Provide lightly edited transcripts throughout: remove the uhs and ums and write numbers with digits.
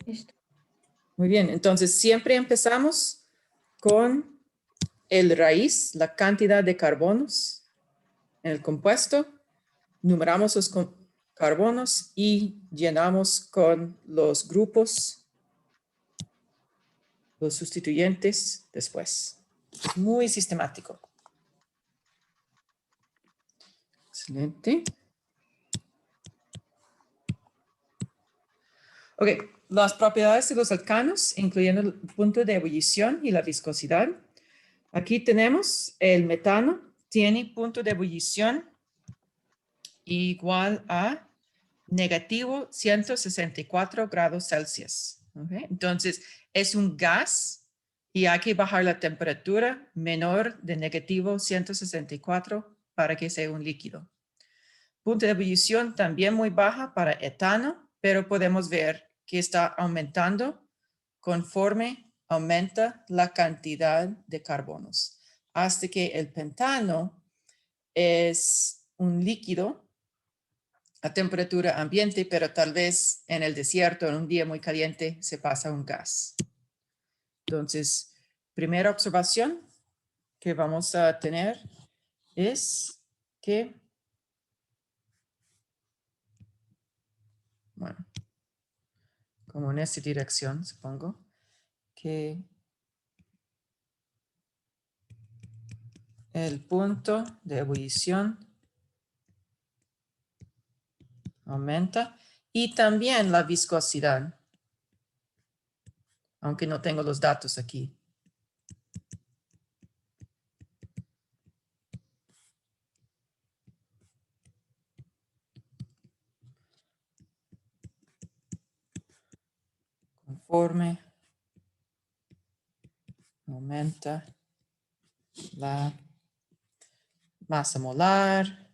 Listo. Muy bien, entonces siempre empezamos con el raíz, la cantidad de carbonos en el compuesto, numeramos los carbonos y llenamos con los grupos, los sustituyentes después. Muy sistemático. Excelente. Ok, las propiedades de los alcanos, incluyendo el punto de ebullición y la viscosidad. Aquí tenemos el metano, tiene punto de ebullición igual a negativo 164 grados Celsius. Okay. Entonces, es un gas y hay que bajar la temperatura menor de negativo 164 para que sea un líquido. Punto de ebullición también muy baja para etano, pero podemos ver que está aumentando conforme aumenta la cantidad de carbonos, hasta que el pentano es un líquido a temperatura ambiente, pero tal vez en el desierto, en un día muy caliente, se pasa un gas. Entonces, primera observación que vamos a tener es que, bueno, como en esta dirección, supongo, que el punto de ebullición aumenta y también la viscosidad, aunque no tengo los datos aquí. Conforme aumenta la masa molar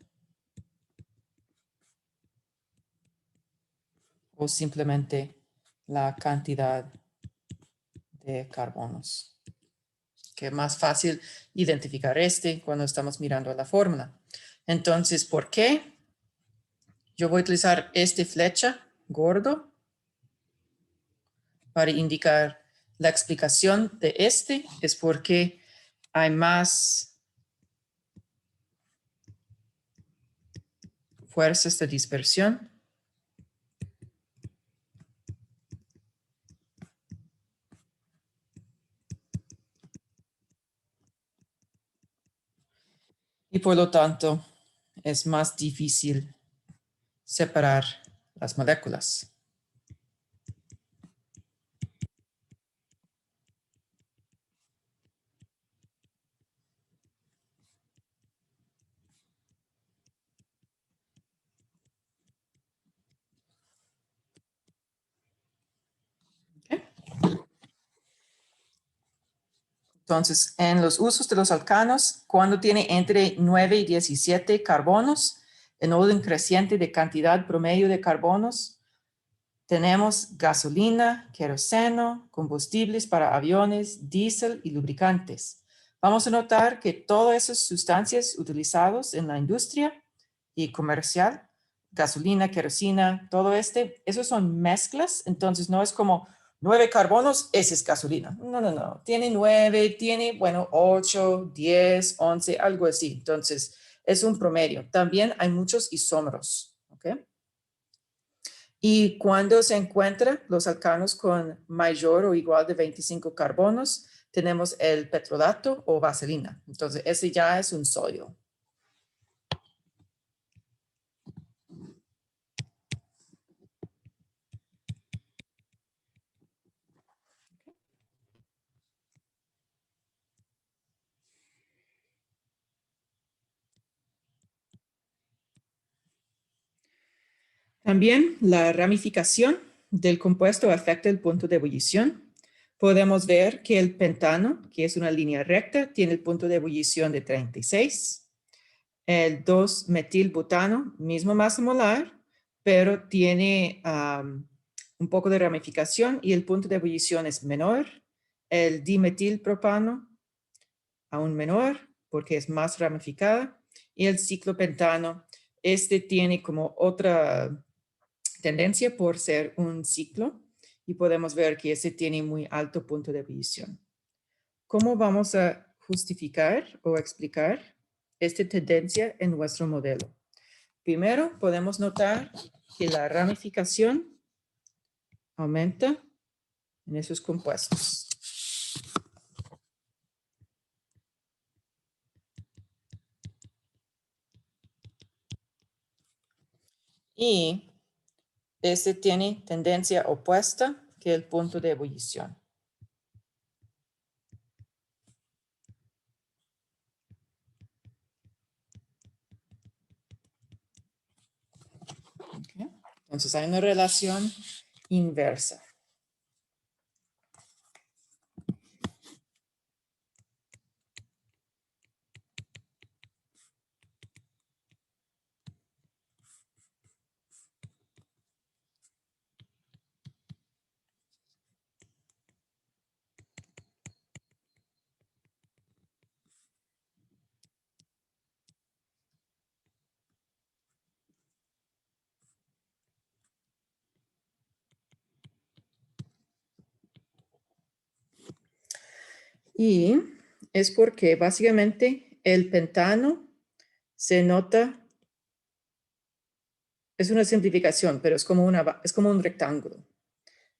o simplemente la cantidad de carbonos. Que es más fácil identificar cuando estamos mirando la fórmula. Entonces, ¿por qué? Yo voy a utilizar esta flecha gordo para indicar la explicación de es porque hay más fuerzas de dispersión. Y por lo tanto, es más difícil separar las moléculas. ¿Okay? Entonces, en los usos de los alcanos, cuando tiene entre 9 y 17 carbonos, en orden creciente de cantidad promedio de carbonos, tenemos gasolina, queroseno, combustibles para aviones, diésel y lubricantes. Vamos a notar que todas esas sustancias utilizadas en la industria y comercial, gasolina, querosina, todo esos son mezclas, entonces no es como 9 carbonos, esa es gasolina. No, no, no. Tiene 9, tiene, 8, 10, 11, algo así. Entonces, es un promedio. También hay muchos isómeros, ¿ok? Y cuando se encuentran los alcanos con mayor o igual de 25 carbonos, tenemos el petrolato o vaselina. Entonces, ese ya es un sodio. También la ramificación del compuesto afecta el punto de ebullición. Podemos ver que el pentano, que es una línea recta, tiene el punto de ebullición de 36. El 2-metilbutano, mismo masa molar, pero tiene un poco de ramificación y el punto de ebullición es menor. El dimetilpropano, aún menor, porque es más ramificada. Y el ciclopentano, tiene como otra tendencia por ser un ciclo y podemos ver que ese tiene muy alto punto de ebullición. ¿Cómo vamos a justificar o explicar esta tendencia en nuestro modelo? Primero, podemos notar que la ramificación aumenta en esos compuestos. Y este tiene tendencia opuesta que el punto de ebullición. Okay. Entonces hay una relación inversa. Y es porque básicamente el pentano se nota, es una simplificación, pero es como un rectángulo.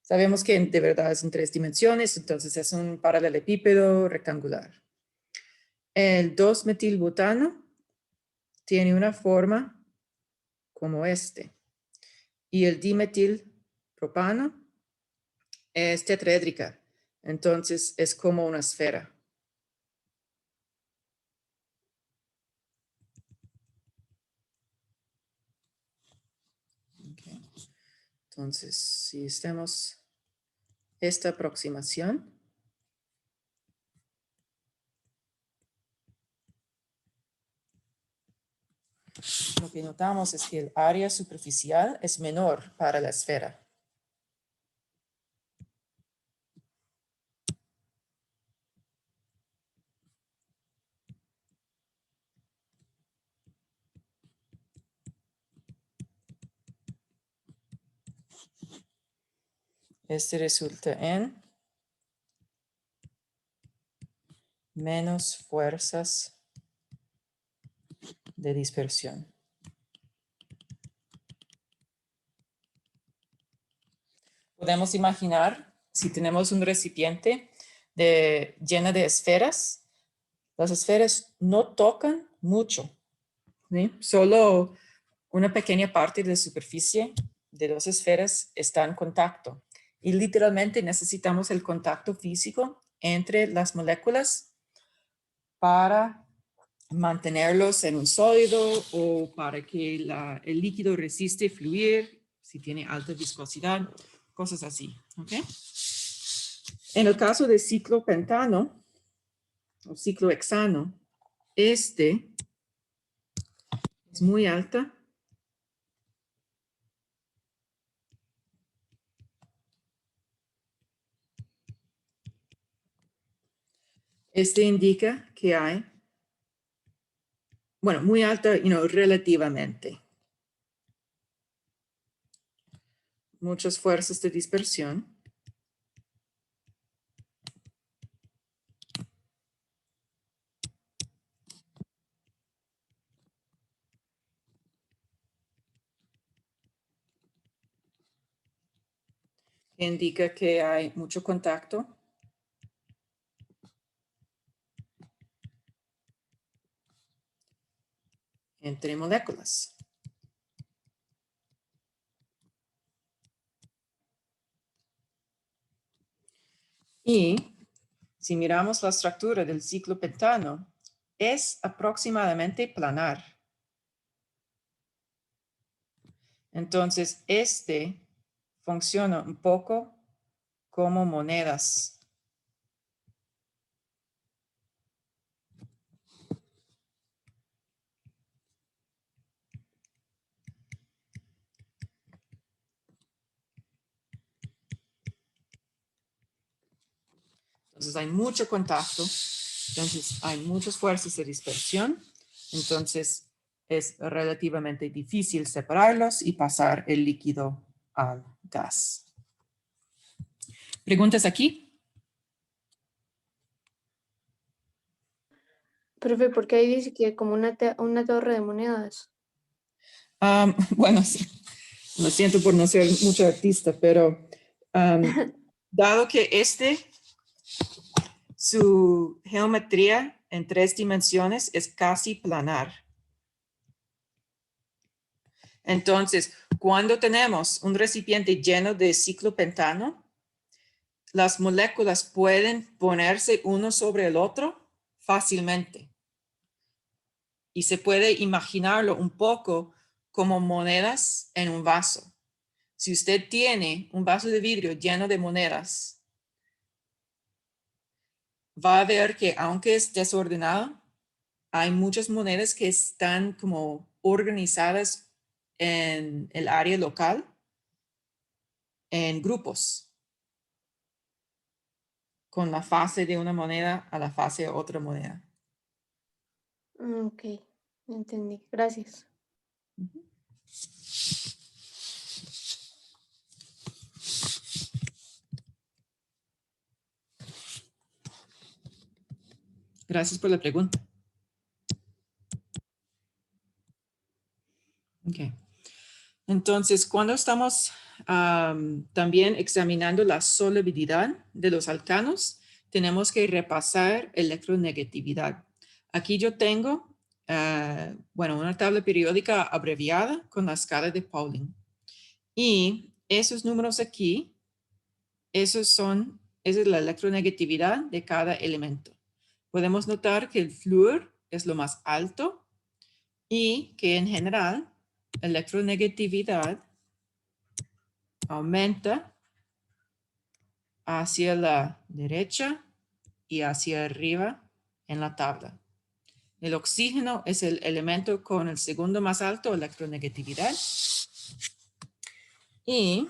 Sabemos que de verdad es en 3 dimensiones, entonces es un paralelepípedo rectangular. El 2-metilbutano tiene una forma como este. Y el dimetilpropano es tetraédrica, entonces es como una esfera. Okay. Entonces, si hacemos esta aproximación, lo que notamos es que el área superficial es menor para la esfera. Este resulta en menos fuerzas de dispersión. Podemos imaginar, si tenemos un recipiente lleno de esferas, las esferas no tocan mucho, ¿sí? Solo una pequeña parte de la superficie de 2 esferas está en contacto. Y literalmente necesitamos el contacto físico entre las moléculas para mantenerlos en un sólido o para que el líquido resiste fluir, si tiene alta viscosidad, cosas así. ¿Okay? En el caso de ciclopentano o ciclohexano, este es muy alta. Este indica que hay, bueno, muy alta, relativamente. Muchas fuerzas de dispersión. Indica que hay mucho contacto. Entre moléculas. Y si miramos la estructura del ciclopentano, es aproximadamente planar. Entonces, este funciona un poco como monedas. Entonces, hay mucho contacto. Entonces, hay muchas fuerzas de dispersión. Entonces, es relativamente difícil separarlos y pasar el líquido al gas. ¿Preguntas aquí? Profe, ¿por qué ahí dice que como una torre de monedas? Bueno, sí. Lo siento por no ser mucho artista, pero dado que su geometría en 3 dimensiones es casi planar. Entonces, cuando tenemos un recipiente lleno de ciclopentano, las moléculas pueden ponerse uno sobre el otro fácilmente. Y se puede imaginarlo un poco como monedas en un vaso. Si usted tiene un vaso de vidrio lleno de monedas, va a ver que aunque es desordenado, hay muchas monedas que están como organizadas en el área local en grupos, con la fase de una moneda a la fase de otra moneda. Ok, entendí. Gracias. Gracias por la pregunta. Ok. Entonces, cuando estamos también examinando la solubilidad de los alcanos, tenemos que repasar electronegatividad. Aquí yo tengo, bueno, una tabla periódica abreviada con la escala de Pauling. Y esos números aquí, esa es la electronegatividad de cada elemento. Podemos notar que el flúor es lo más alto y que en general electronegatividad aumenta hacia la derecha y hacia arriba en la tabla. El oxígeno es el elemento con el segundo más alto electronegatividad y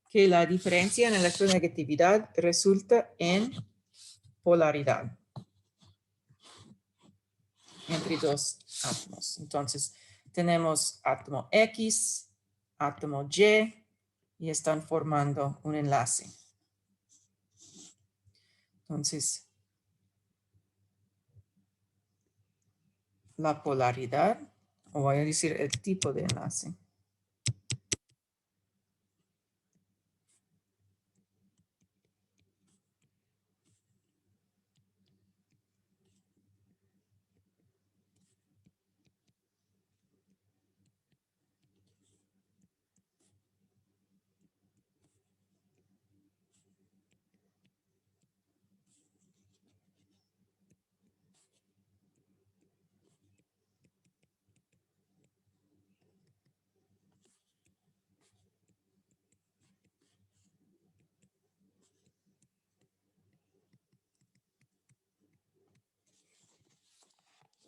que la diferencia en electronegatividad resulta en polaridad entre 2 átomos. Entonces, tenemos átomo X, átomo Y, y están formando un enlace. Entonces, la polaridad, o voy a decir el tipo de enlace.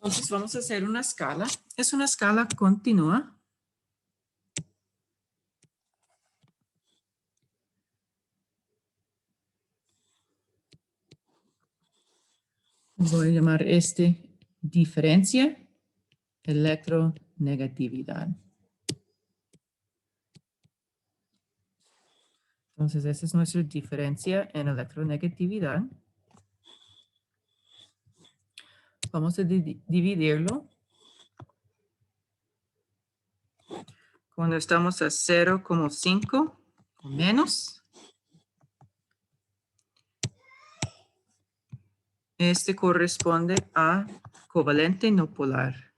Entonces vamos a hacer una escala. Es una escala continua. Voy a llamar diferencia electronegatividad. Entonces esa es nuestra diferencia en electronegatividad. Vamos a dividirlo cuando estamos a 0,5 o menos. Este corresponde a covalente no polar.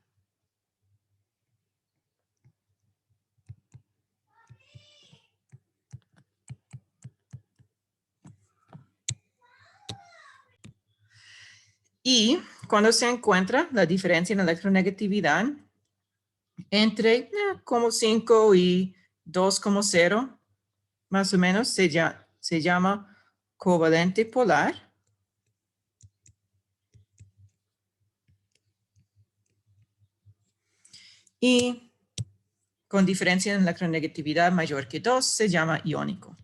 Y cuando se encuentra la diferencia en electronegatividad entre 0,5 y 2,0, más o menos se llama covalente polar. Y con diferencia en electronegatividad mayor que 2 se llama iónico.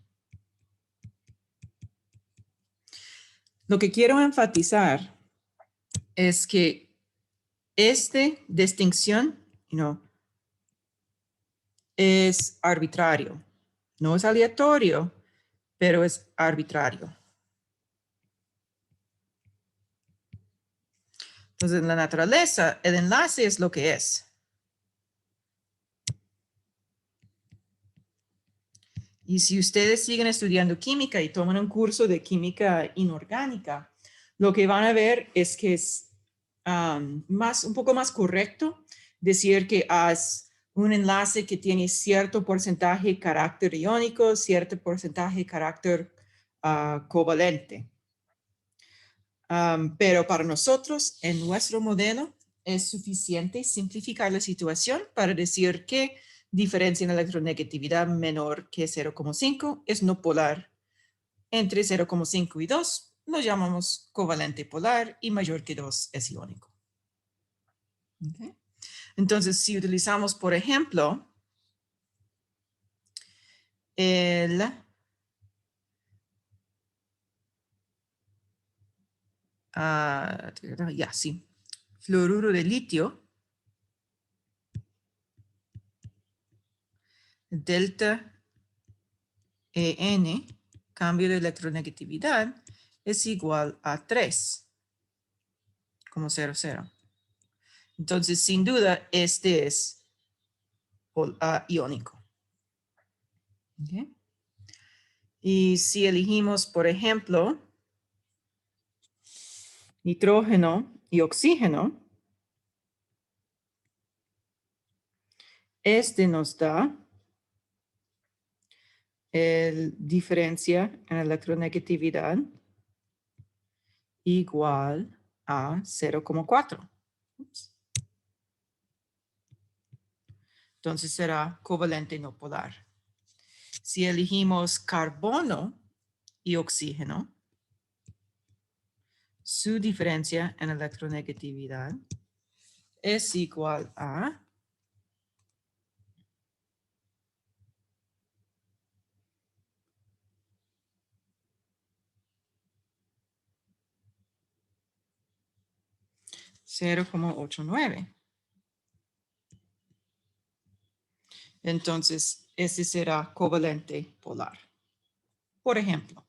Lo que quiero enfatizar es que esta distinción es arbitrario, no es aleatorio, pero es arbitrario. Entonces, en la naturaleza, el enlace es lo que es. Y si ustedes siguen estudiando química y toman un curso de química inorgánica, lo que van a ver es que es un poco más correcto decir que es un enlace que tiene cierto porcentaje de carácter iónico, cierto porcentaje de carácter covalente. Pero para nosotros, en nuestro modelo, es suficiente simplificar la situación para decir que diferencia en electronegatividad menor que 0,5 es no polar. Entre 0,5 y 2 lo llamamos covalente polar y mayor que 2 es iónico. Okay. Entonces, si utilizamos, por ejemplo, el fluoruro de litio, delta En, cambio de electronegatividad, es igual a 3,00. Entonces, sin duda, este es iónico. Okay. Y si elegimos, por ejemplo, nitrógeno y oxígeno, este nos da el diferencia en electronegatividad igual a 0,4. Entonces será covalente no polar. Si elegimos carbono y oxígeno, su diferencia en electronegatividad es igual a 0,89. Entonces, ese será covalente polar. Por ejemplo.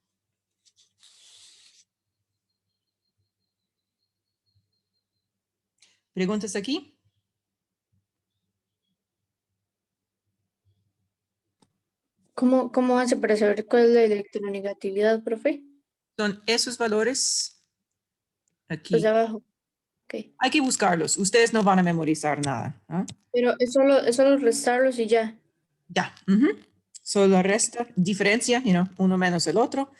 ¿Preguntas aquí? ¿Cómo hace para saber cuál es la electronegatividad, profe? Son esos valores Los de aquí. abajo. Ok. Hay que buscarlos. Ustedes no van a memorizar nada. ¿Ah? Pero es solo restarlos y ya. Ya. Solo resta, diferencia, uno menos el otro.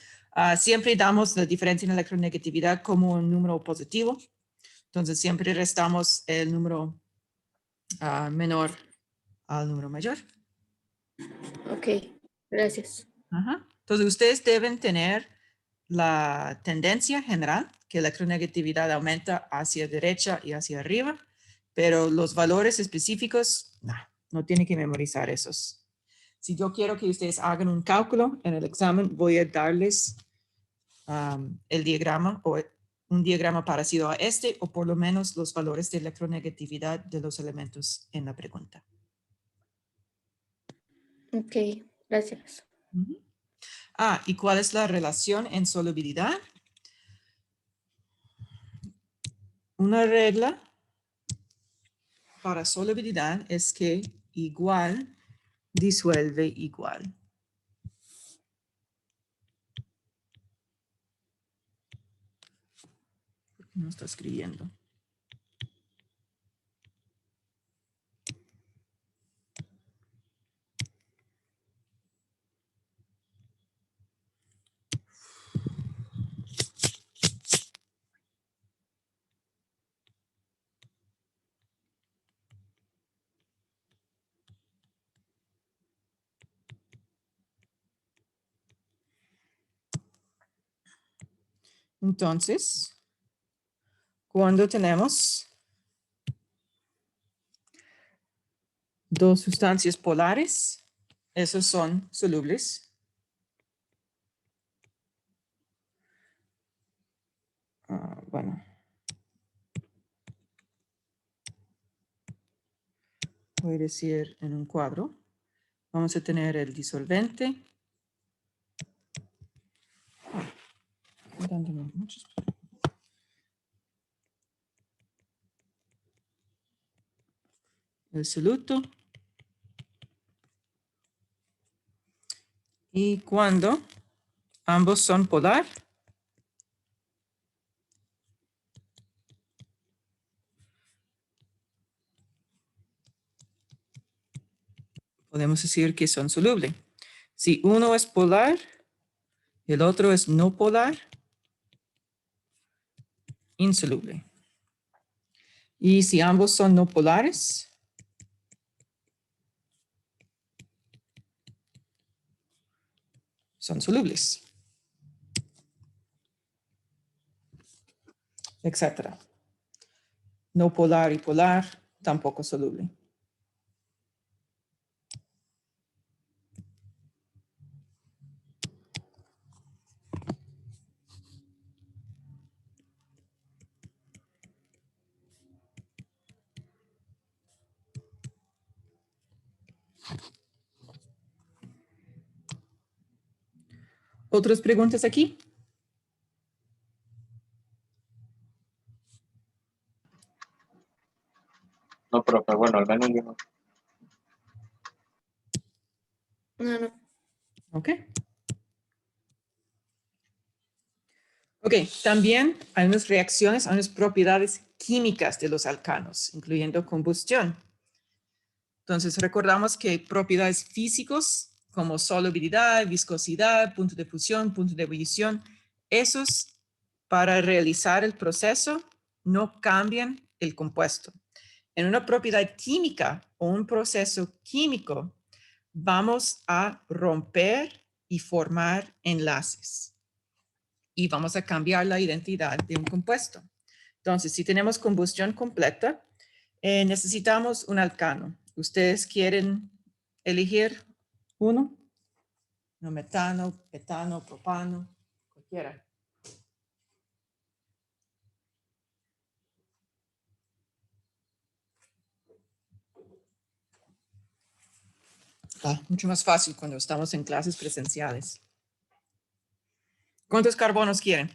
Siempre damos la diferencia en electronegatividad como un número positivo. Entonces, siempre restamos el número menor al número mayor. Ok, gracias. Ajá. Entonces, ustedes deben tener la tendencia general, que la electronegatividad aumenta hacia derecha y hacia arriba, pero los valores específicos, no tienen que memorizar esos. Si yo quiero que ustedes hagan un cálculo en el examen, voy a darles el diagrama o un diagrama parecido a este, o por lo menos los valores de electronegatividad de los elementos en la pregunta. Ok, gracias. ¿Y cuál es la relación en solubilidad? Una regla para solubilidad es que igual disuelve igual. No está escribiendo. Entonces, cuando tenemos dos sustancias polares, esos son solubles. Bueno, voy a decir en un cuadro. Vamos a tener el disolvente dándome muchos. El soluto. Y cuando ambos son polar, podemos decir que son solubles. Si uno es polar y el otro es no polar, insoluble. Y si ambos son no polares, son solubles, etcétera. No polar y polar, tampoco soluble. ¿Otras preguntas aquí? No, profe, bueno, al menos yo no. No. Ok. Ok, también hay unas reacciones, hay unas propiedades químicas de los alcanos, incluyendo combustión. Entonces, recordamos que propiedades físicos como solubilidad, viscosidad, punto de fusión, punto de ebullición, esos para realizar el proceso no cambian el compuesto. En una propiedad química o un proceso químico, vamos a romper y formar enlaces y vamos a cambiar la identidad de un compuesto. Entonces, si tenemos combustión completa, necesitamos un alcano. ¿Ustedes quieren elegir uno? No, metano, etano, propano, cualquiera. Mucho más fácil cuando estamos en clases presenciales. ¿Cuántos carbonos quieren?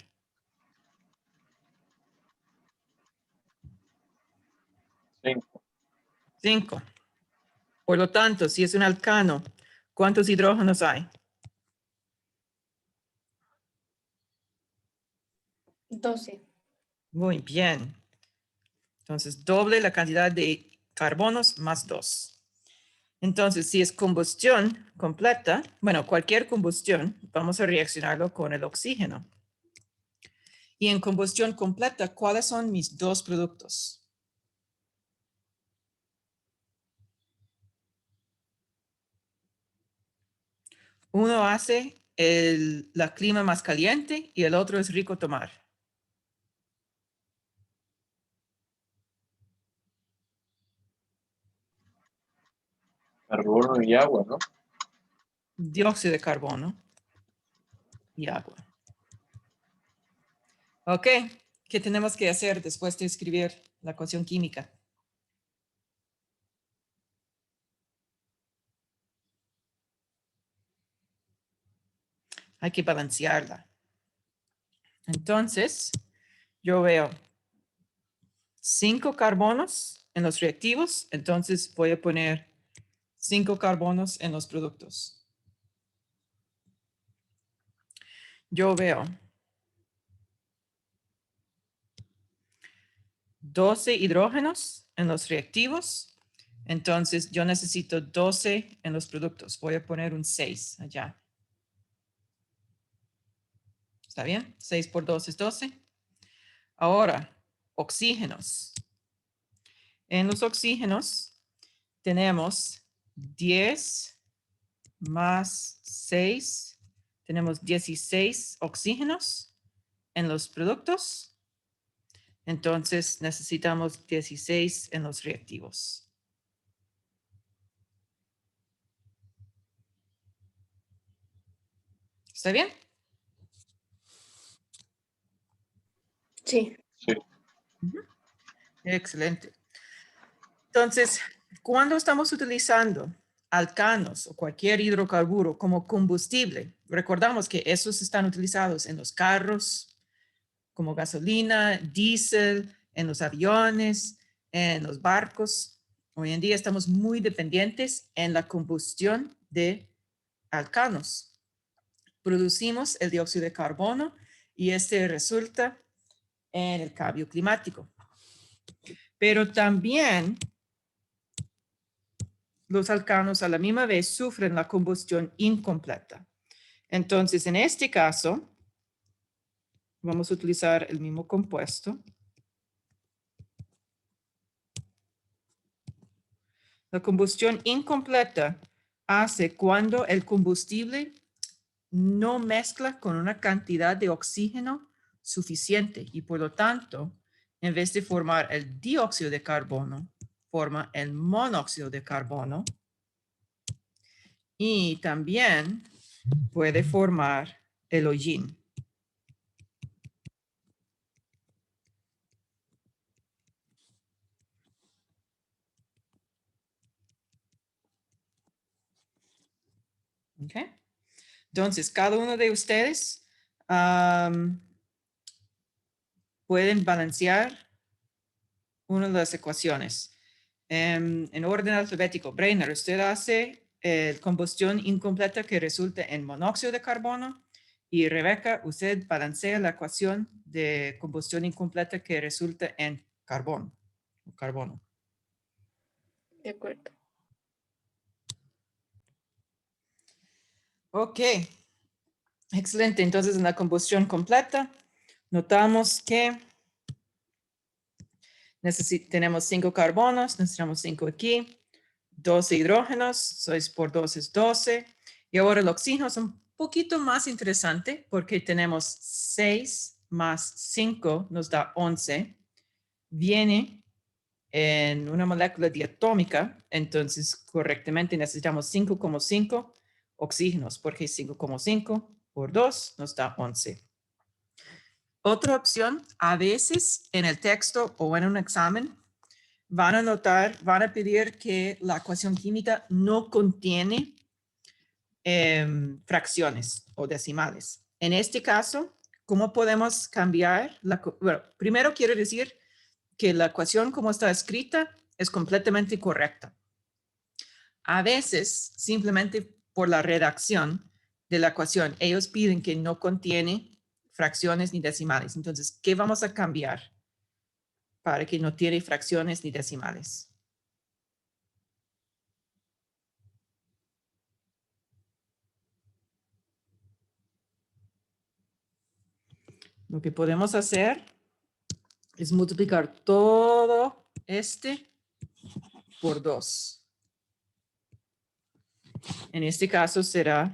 5. 5. Por lo tanto, si es un alcano, ¿cuántos hidrógenos hay? 12. Muy bien. Entonces, doble la cantidad de carbonos más 2. Entonces, si es combustión completa, bueno, cualquier combustión, vamos a reaccionarlo con el oxígeno. Y en combustión completa, ¿cuáles son mis dos productos? Uno hace la clima más caliente y el otro es rico tomar. Carbono y agua, ¿no? Dióxido de carbono y agua. Ok, ¿qué tenemos que hacer después de escribir la ecuación química? Hay que balancearla. Entonces, yo veo 5 carbonos en los reactivos, entonces voy a poner 5 carbonos en los productos. Yo veo 12 hidrógenos en los reactivos, entonces yo necesito 12 en los productos. Voy a poner un 6 allá. ¿Está bien? 6 por 2 es 12. Ahora, oxígenos. En los oxígenos tenemos 10 más 6. Tenemos 16 oxígenos en los productos. Entonces necesitamos 16 en los reactivos. ¿Está bien? Sí. Sí. Excelente. Entonces, cuando estamos utilizando alcanos o cualquier hidrocarburo como combustible, recordamos que esos están utilizados en los carros, como gasolina, diésel, en los aviones, en los barcos. Hoy en día estamos muy dependientes en la combustión de alcanos. Producimos el dióxido de carbono y este resulta en el cambio climático. Pero también los alcanos a la misma vez sufren la combustión incompleta. Entonces, en este caso, vamos a utilizar el mismo compuesto. La combustión incompleta hace cuando el combustible no mezcla con una cantidad de oxígeno suficiente y por lo tanto, en vez de formar el dióxido de carbono, forma el monóxido de carbono y también puede formar el hollín. Okay. Entonces, cada uno de ustedes pueden balancear una de las ecuaciones. En orden alfabético, Brainer, usted hace combustión incompleta que resulta en monóxido de carbono y Rebeca, usted balancea la ecuación de combustión incompleta que resulta en carbono. De acuerdo. Ok, excelente. Entonces, en la combustión completa, notamos que tenemos 5 carbonos, necesitamos 5 aquí, 12 hidrógenos, 6 por 2 es 12. Y ahora el oxígeno es un poquito más interesante porque tenemos 6 más 5 nos da 11. Viene en una molécula diatómica, entonces correctamente necesitamos 5,5 oxígenos porque 5,5 por 2 nos da 11. Otra opción, a veces en el texto o en un examen, van a pedir que la ecuación química no contiene fracciones o decimales. En este caso, ¿cómo podemos cambiar? Bueno, primero quiero decir que la ecuación como está escrita es completamente correcta. A veces, simplemente por la redacción de la ecuación, ellos piden que no contiene fracciones ni decimales. Entonces, ¿qué vamos a cambiar para que no tiene fracciones ni decimales? Lo que podemos hacer es multiplicar todo este por 2. En este caso será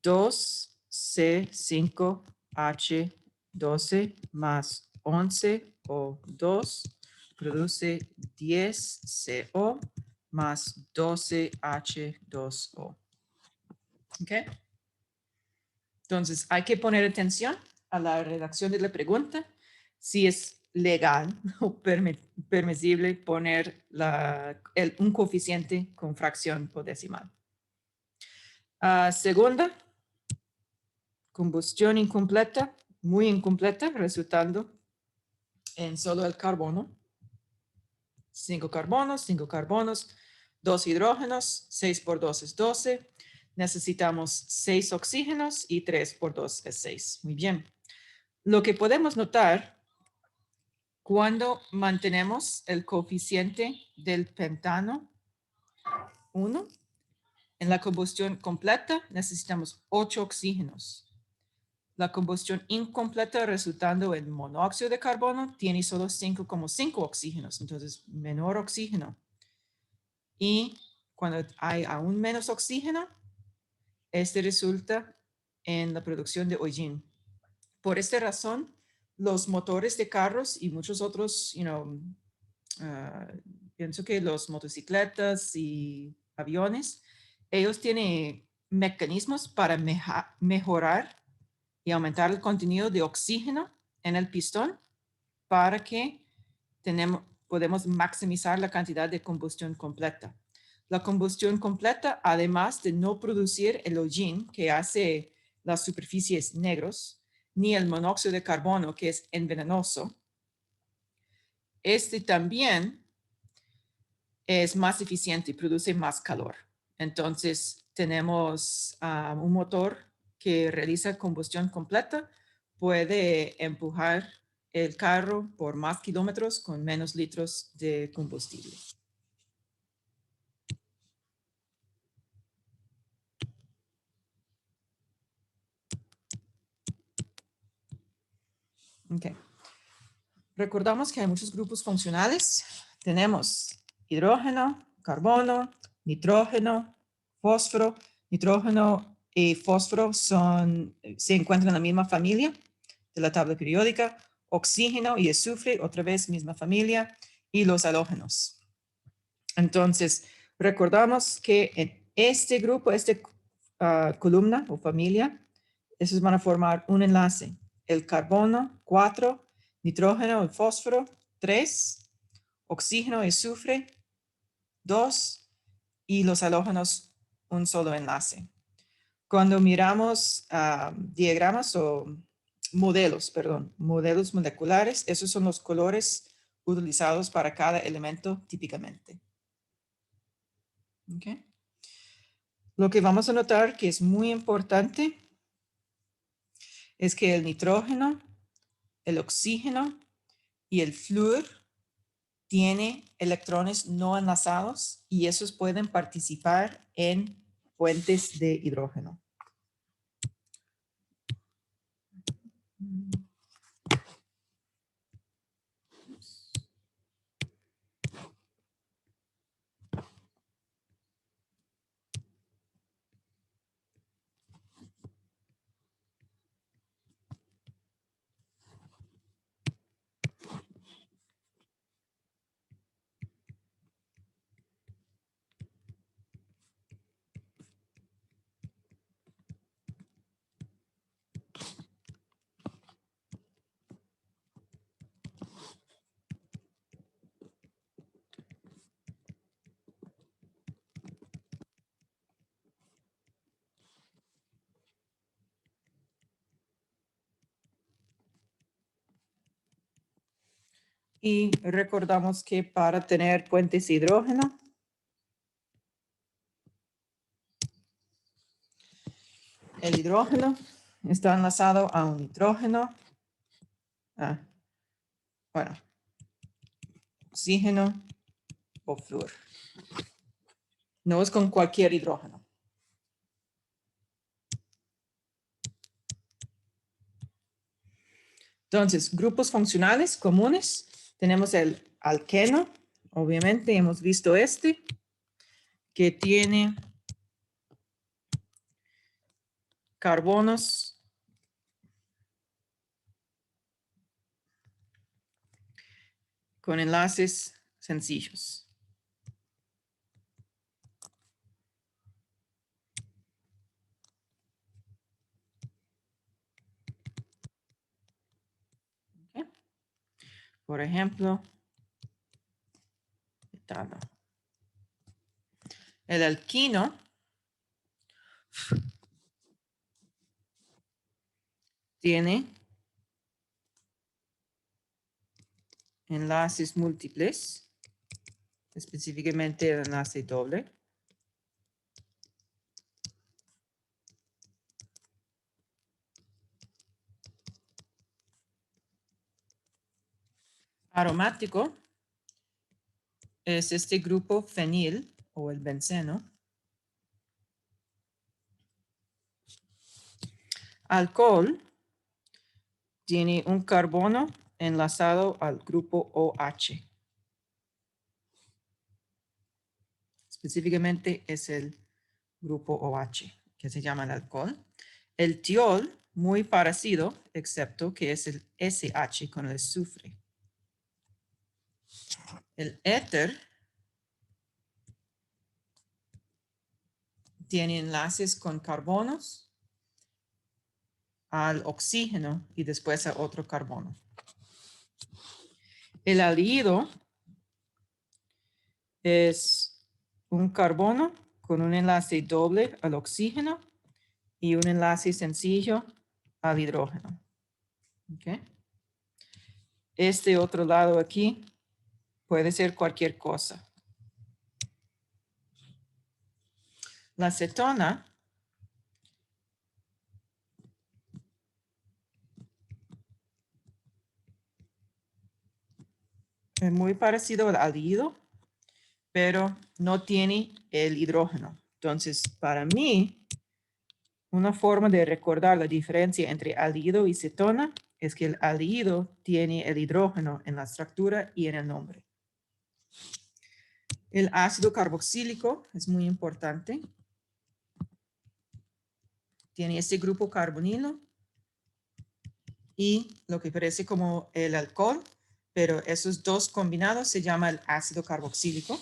2C5H12 más 11 O2 produce 10CO más 12H2O. ¿Ok? Entonces, hay que poner atención a la redacción de la pregunta, si es legal o permisible poner un coeficiente con fracción o decimal. Segunda, combustión incompleta, muy incompleta, resultando en solo el carbono. 5 carbonos, 2 hidrógenos, 6 por 2 es 12. Necesitamos 6 oxígenos y 3 por 2 es 6. Muy bien. Lo que podemos notar cuando mantenemos el coeficiente del pentano 1, en la combustión completa necesitamos 8 oxígenos. La combustión incompleta resultando en monóxido de carbono tiene solo 5,5 oxígenos, entonces menor oxígeno. Y cuando hay aún menos oxígeno, este resulta en la producción de hollín. Por esta razón, los motores de carros y muchos otros, pienso que los motocicletas y aviones, ellos tienen mecanismos para mejorar y aumentar el contenido de oxígeno en el pistón para que podemos maximizar la cantidad de combustión completa. La combustión completa, además de no producir el hollín que hace las superficies negros, ni el monóxido de carbono, que es envenenoso. Este también es más eficiente y produce más calor. Entonces, tenemos un motor que realiza combustión completa, puede empujar el carro por más kilómetros con menos litros de combustible. Okay. Recordamos que hay muchos grupos funcionales. Tenemos hidrógeno, carbono, nitrógeno, fósforo. Nitrógeno y fósforo se encuentran en la misma familia de la tabla periódica. Oxígeno y azufre, otra vez misma familia. Y los halógenos. Entonces, recordamos que en este grupo, columna o familia, esos van a formar un enlace. El carbono, 4, nitrógeno y fósforo, 3, oxígeno y azufre, 2, y los halógenos, un solo enlace. Cuando miramos diagramas o modelos moleculares, esos son los colores utilizados para cada elemento típicamente. Okay. Lo que vamos a notar que es muy importante es que el nitrógeno, el oxígeno y el flúor tienen electrones no enlazados y esos pueden participar en puentes de hidrógeno. Y recordamos que para tener puentes de hidrógeno, el hidrógeno está enlazado a un nitrógeno, oxígeno o flúor. No es con cualquier hidrógeno. Entonces, grupos funcionales comunes. Tenemos el alqueno, obviamente hemos visto que tiene carbonos con enlaces sencillos. Okay. Por ejemplo, etano. El alquino tiene enlaces múltiples, específicamente el enlace doble. Aromático es este grupo fenil o el benceno. Alcohol tiene un carbono enlazado al grupo OH. Específicamente es el grupo OH que se llama el alcohol. El tiol, muy parecido, excepto que es el SH con el azufre. El éter tiene enlaces con carbonos al oxígeno y después a otro carbono. El aldehído es un carbono con un enlace doble al oxígeno y un enlace sencillo al hidrógeno. ¿Ok? Este otro lado aquí puede ser cualquier cosa. La cetona es muy parecido al aldehído, pero no tiene el hidrógeno. Entonces, para mí, una forma de recordar la diferencia entre aldehído y cetona es que el aldehído tiene el hidrógeno en la estructura y en el nombre. El ácido carboxílico es muy importante. Tiene este grupo carbonilo y lo que parece como el alcohol, pero esos dos combinados se llama el ácido carboxílico.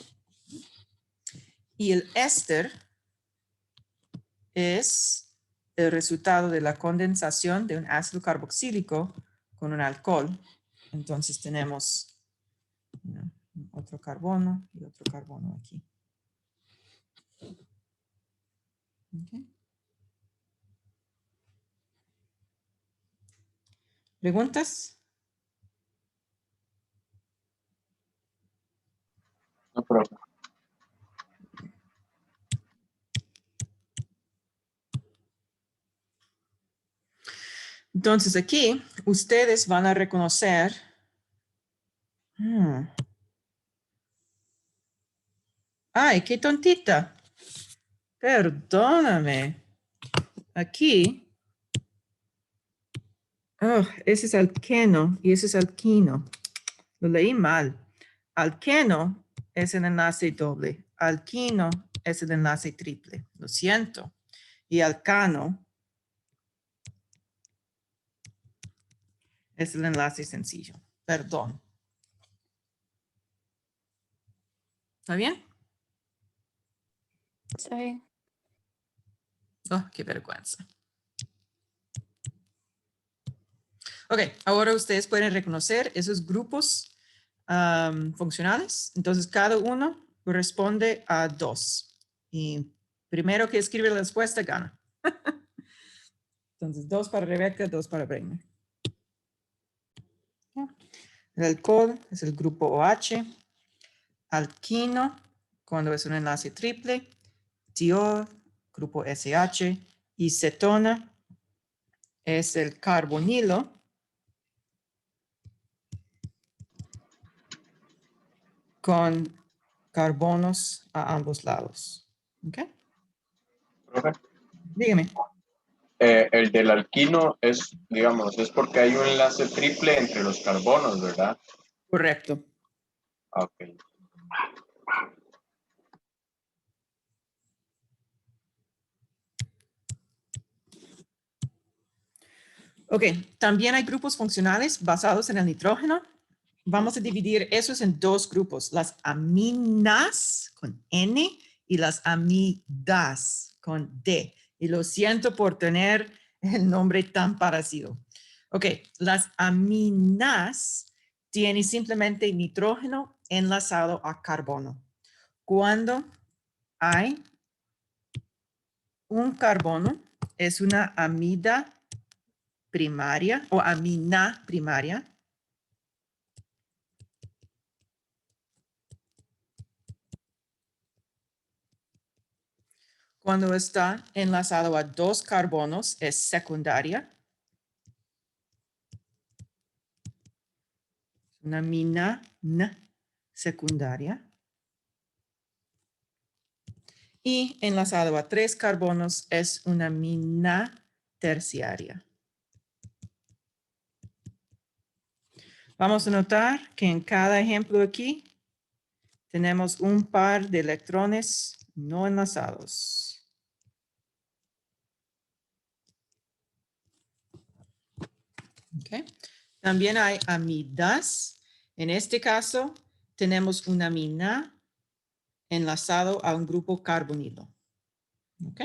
Y el éster es el resultado de la condensación de un ácido carboxílico con un alcohol. Entonces tenemos otro carbono y otro carbono aquí. Okay. ¿Preguntas? No, profe. Entonces aquí ustedes van a reconocer. Ay, qué tontita. Perdóname. Aquí. Oh, ese es alqueno y ese es alquino. Lo leí mal. Alqueno es el enlace doble. Alquino es el enlace triple. Lo siento. Y alcano es el enlace sencillo. Perdón. ¿Está bien? Está bien. Oh, qué vergüenza. Ok, ahora ustedes pueden reconocer esos grupos funcionales. Entonces, cada uno corresponde a 2. Y primero que escribe la respuesta gana. Entonces, 2 para Rebeca, 2 para Bremer. El alcohol es el grupo OH. Alquino, cuando es un enlace triple. Diol, grupo SH. Y cetona es el carbonilo con carbonos a ambos lados. ¿Ok? Profe, Dígame. el del alquino es, digamos, es porque hay un enlace triple entre los carbonos, ¿verdad? Correcto. Ah, ok. Ok, también hay grupos funcionales basados en el nitrógeno. Vamos a dividir esos en 2 grupos, las aminas con N y las amidas con D. Y lo siento por tener el nombre tan parecido. Ok, las aminas tienen simplemente nitrógeno enlazado a carbono. Cuando hay un carbono, es una amida primaria o amina primaria. Cuando está enlazado a 2 carbonos es secundaria. Una amina secundaria. Y enlazado a 3 carbonos es una amina terciaria. Vamos a notar que en cada ejemplo aquí tenemos un par de electrones no enlazados. Okay. También hay amidas. En este caso, tenemos una amina enlazado a un grupo carbonilo. ¿Ok?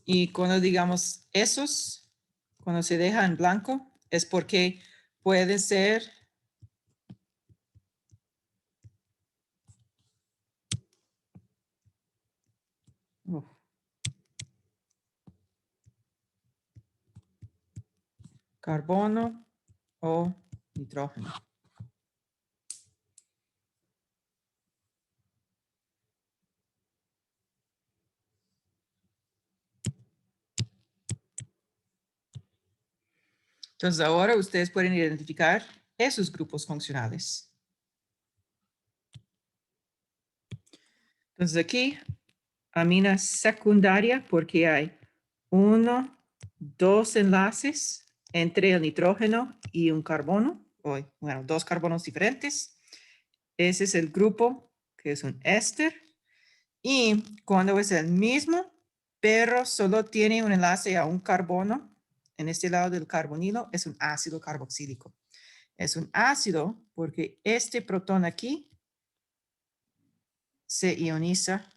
Y cuando digamos esos, cuando se deja en blanco, es porque puede ser carbono o nitrógeno. Entonces ahora ustedes pueden identificar esos grupos funcionales. Entonces aquí, amina secundaria porque hay 1, 2 enlaces entre el nitrógeno y un carbono, o bueno, 2 carbonos diferentes. Ese es el grupo que es un éster. Y cuando es el mismo, pero solo tiene un enlace a un carbono, en este lado del carbonilo, es un ácido carboxílico. Es un ácido porque este protón aquí se ioniza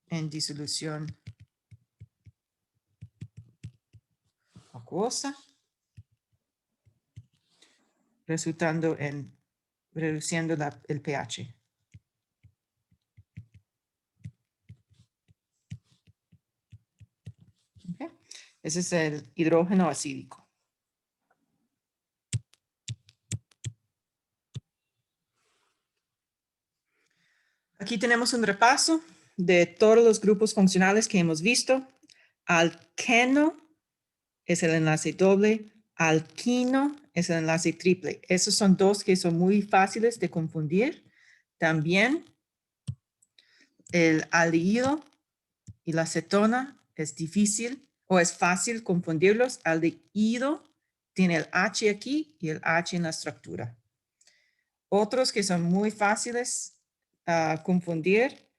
en disolución acuosa, resultando en reduciendo el pH. Okay. Ese es el hidrógeno acídico. Aquí tenemos un repaso de todos los grupos funcionales que hemos visto. Alqueno es el enlace doble. Alquino es el enlace triple. Esos son dos que son muy fáciles de confundir. También el aldehído y la cetona es difícil o es fácil confundirlos. Aldehído tiene el H aquí y el H en la estructura. Otros que son muy fáciles a confundir,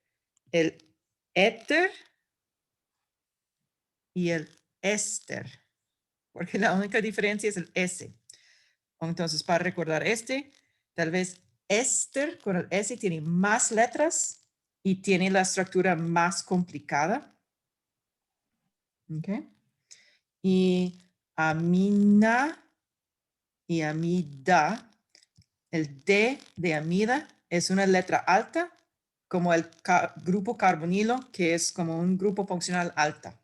el éter y el éster, porque la única diferencia es el S. Entonces, para recordar tal vez éster con el S tiene más letras y tiene la estructura más complicada. Okay. Y amina y amida, el D de amida es una letra alta, como el grupo carbonilo, que es como un grupo funcional alta.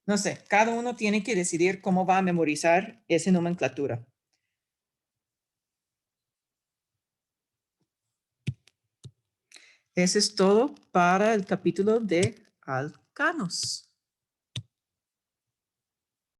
No sé, cada uno tiene que decidir cómo va a memorizar esa nomenclatura. Eso es todo para el capítulo de alcanos.